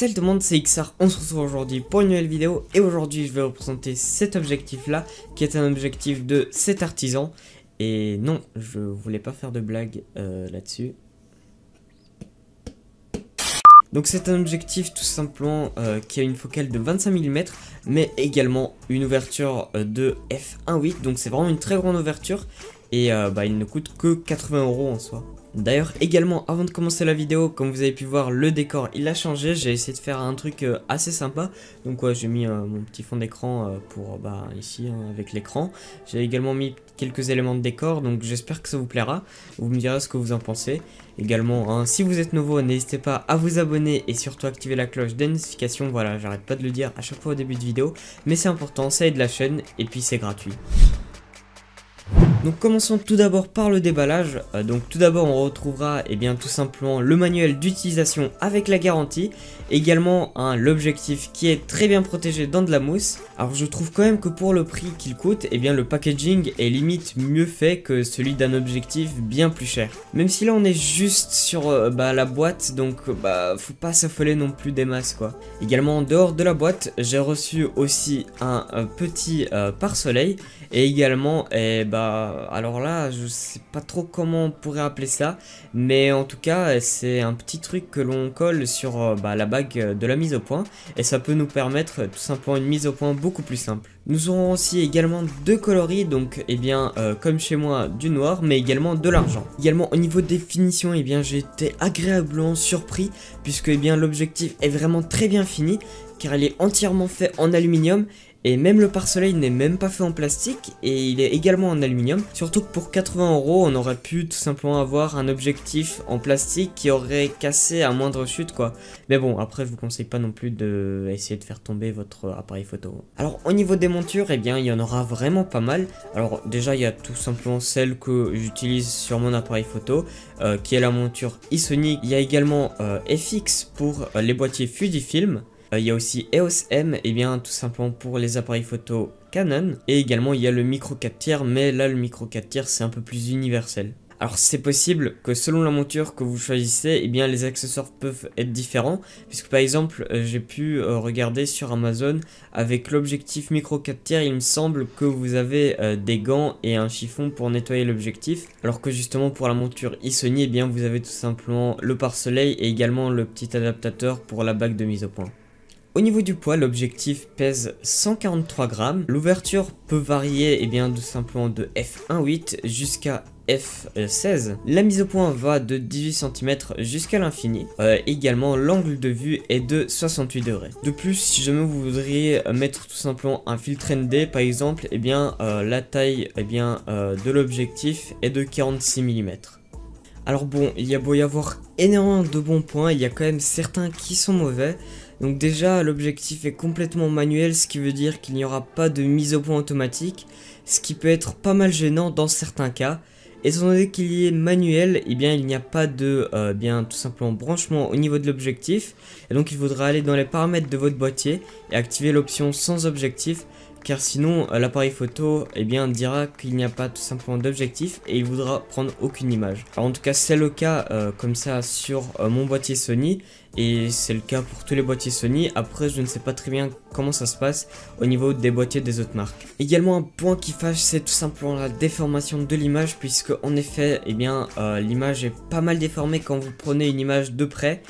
Salut tout le monde, c'est XR, on se retrouve aujourd'hui pour une nouvelle vidéo et aujourd'hui je vais vous présenter cet objectif là qui est un objectif de cet artisan. Et non, je voulais pas faire de blague là-dessus. Donc c'est un objectif tout simplement qui a une focale de 25 mm mais également une ouverture de f1.8, donc c'est vraiment une très grande ouverture et il ne coûte que 80 € en soi. D'ailleurs également avant de commencer la vidéo, comme vous avez pu voir, le décor il a changé, j'ai essayé de faire un truc assez sympa. Donc ouais, j'ai mis mon petit fond d'écran pour ici avec l'écran. J'ai également mis quelques éléments de décor, donc j'espère que ça vous plaira. Vous me direz ce que vous en pensez. Également si vous êtes nouveau, n'hésitez pas à vous abonner et surtout activer la cloche des notifications. Voilà, j'arrête pas de le dire à chaque fois au début de vidéo, mais c'est important, ça aide la chaîne et puis c'est gratuit. Donc commençons tout d'abord par le déballage. Donc tout d'abord on retrouvera tout simplement le manuel d'utilisation avec la garantie. Également l'objectif qui est très bien protégé dans de la mousse. Alors je trouve quand même que pour le prix qu'il coûte, le packaging est limite mieux fait que celui d'un objectif bien plus cher. Même si là on est juste sur la boîte, donc faut pas s'affoler non plus des masses quoi. Également en dehors de la boîte, j'ai reçu aussi un petit pare-soleil. Et également, alors là, je sais pas trop comment on pourrait appeler ça, mais en tout cas, c'est un petit truc que l'on colle sur la bague de la mise au point, et ça peut nous permettre tout simplement une mise au point beaucoup plus simple. Nous aurons aussi également deux coloris, donc comme chez moi, du noir, mais également de l'argent. Également au niveau des finitions, j'ai été agréablement surpris, puisque l'objectif est vraiment très bien fini, car il est entièrement fait en aluminium. Et même le pare-soleil n'est même pas fait en plastique et il est également en aluminium. Surtout que pour 80 € on aurait pu tout simplement avoir un objectif en plastique qui aurait cassé à moindre chute quoi. Mais bon, après je vous conseille pas non plus de essayer de faire tomber votre appareil photo. Alors au niveau des montures, il y en aura vraiment pas mal. Alors déjà il y a tout simplement celle que j'utilise sur mon appareil photo qui est la monture iSonic. Il y a également FX pour les boîtiers Fujifilm. Il y a aussi EOS M, tout simplement pour les appareils photo Canon. Et également, il y a le micro 4 tiers, mais là, le micro 4 tiers, c'est un peu plus universel. Alors, c'est possible que selon la monture que vous choisissez, les accessoires peuvent être différents. Puisque, par exemple, j'ai pu regarder sur Amazon, avec l'objectif micro 4 tiers, il me semble que vous avez des gants et un chiffon pour nettoyer l'objectif. Alors que justement, pour la monture iSony, vous avez tout simplement le pare-soleil et également le petit adaptateur pour la bague de mise au point. Au niveau du poids, l'objectif pèse 143 grammes. L'ouverture peut varier tout simplement de f1.8 jusqu'à f16. La mise au point va de 18 cm jusqu'à l'infini. Également, l'angle de vue est de 68 degrés. De plus, si jamais vous voudriez mettre tout simplement un filtre ND, par exemple, la taille de l'objectif est de 46 mm. Alors bon, il y a beau y avoir énormément de bons points, il y a quand même certains qui sont mauvais. Donc déjà, l'objectif est complètement manuel, ce qui veut dire qu'il n'y aura pas de mise au point automatique, ce qui peut être pas mal gênant dans certains cas. Étant donné qu'il est manuel, il n'y a pas de tout simplement branchement au niveau de l'objectif. Et donc il faudra aller dans les paramètres de votre boîtier et activer l'option sans objectif. Car sinon l'appareil photo dira qu'il n'y a pas tout simplement d'objectif et il voudra prendre aucune image. Alors en tout cas c'est le cas comme ça sur mon boîtier Sony et c'est le cas pour tous les boîtiers Sony. Après je ne sais pas très bien comment ça se passe au niveau des boîtiers des autres marques. Également un point qui fâche, c'est tout simplement la déformation de l'image, puisque en effet l'image est pas mal déformée quand vous prenez une image de près.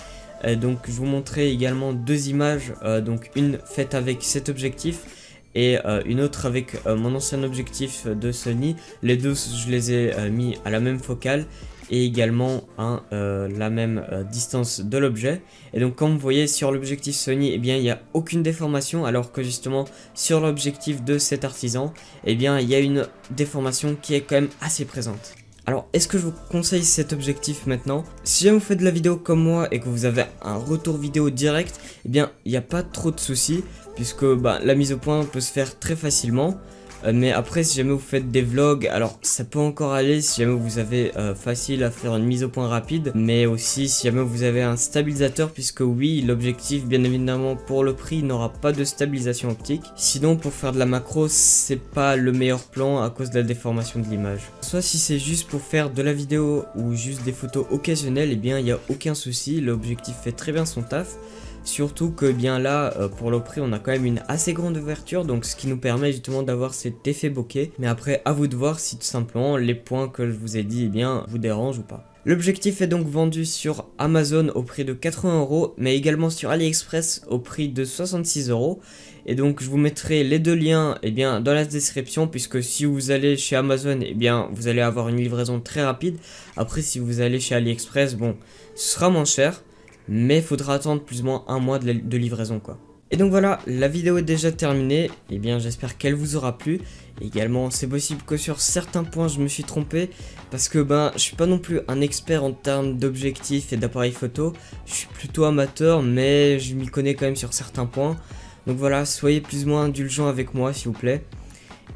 Donc je vous montrerai également deux images, donc une faite avec cet objectif et une autre avec mon ancien objectif de Sony. Les deux je les ai mis à la même focale et également la même distance de l'objet. Et donc comme vous voyez sur l'objectif Sony, il n'y a aucune déformation, alors que justement sur l'objectif de cet artisan, il y a une déformation qui est quand même assez présente. Alors, est-ce que je vous conseille cet objectif maintenant? Si jamais vous faites de la vidéo comme moi et que vous avez un retour vidéo direct, il n'y a pas trop de soucis, puisque la mise au point peut se faire très facilement. Mais après, si jamais vous faites des vlogs, alors ça peut encore aller si jamais vous avez facile à faire une mise au point rapide, mais aussi si jamais vous avez un stabilisateur, puisque oui, l'objectif bien évidemment pour le prix n'aura pas de stabilisation optique. Sinon pour faire de la macro, c'est pas le meilleur plan à cause de la déformation de l'image. Soit si c'est juste pour faire de la vidéo ou juste des photos occasionnelles, il n'y a aucun souci, l'objectif fait très bien son taf. Surtout que bien là, pour le prix, on a quand même une assez grande ouverture, donc ce qui nous permet justement d'avoir cet effet bokeh. Mais après, à vous de voir si tout simplement les points que je vous ai dit, eh bien, vous dérangent ou pas. L'objectif est donc vendu sur Amazon au prix de 80 €, mais également sur AliExpress au prix de 66 €. Et donc je vous mettrai les deux liens dans la description, puisque si vous allez chez Amazon, vous allez avoir une livraison très rapide. Après, si vous allez chez AliExpress, bon, ce sera moins cher, mais il faudra attendre plus ou moins un mois de livraison quoi. Et donc voilà, la vidéo est déjà terminée, j'espère qu'elle vous aura plu. Également, c'est possible que sur certains points je me suis trompé, parce que je suis pas non plus un expert en termes d'objectifs et d'appareils photo. Je suis plutôt amateur, mais je m'y connais quand même sur certains points. Donc voilà, soyez plus ou moins indulgents avec moi s'il vous plaît.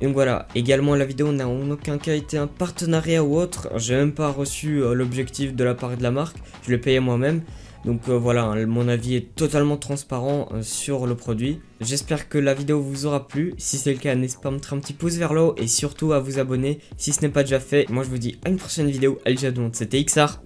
Et donc voilà, également la vidéo n'a en aucun cas été un partenariat ou autre. J'ai même pas reçu l'objectif de la part de la marque, je l'ai payé moi-même. Donc voilà, mon avis est totalement transparent sur le produit. J'espère que la vidéo vous aura plu. Si c'est le cas, n'hésitez pas à mettre un petit pouce vers le haut et surtout à vous abonner si ce n'est pas déjà fait. Moi je vous dis à une prochaine vidéo. Allez, ciao tout le monde, c'était XR.